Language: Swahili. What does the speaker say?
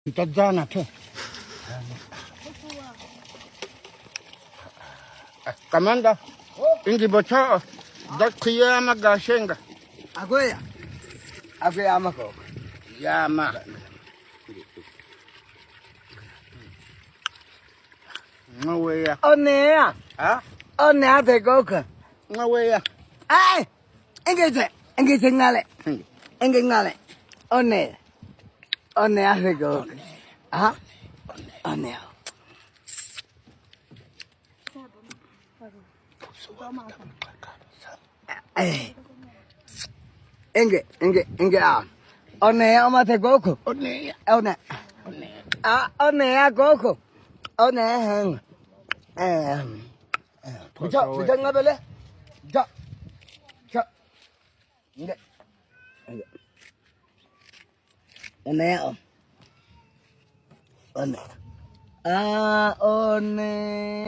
Tazana tu. Kamanda, ingi bocho, dakiya magashenga. Agoya. Agoya amako. Yama. Ngaweya. Onea. Ha? Onea te goka. Ngaweya. Ai. Engete ngale. Engete ngale. Onea. Onea te goka. Ha? Onea. Eh. Enge a. Onea amate goku. Oneya. Onea. Ah, onea goku. Onea hang. Bisa ngabele. Ja. Ja. Nge. Onea. Onea. Ah, onea.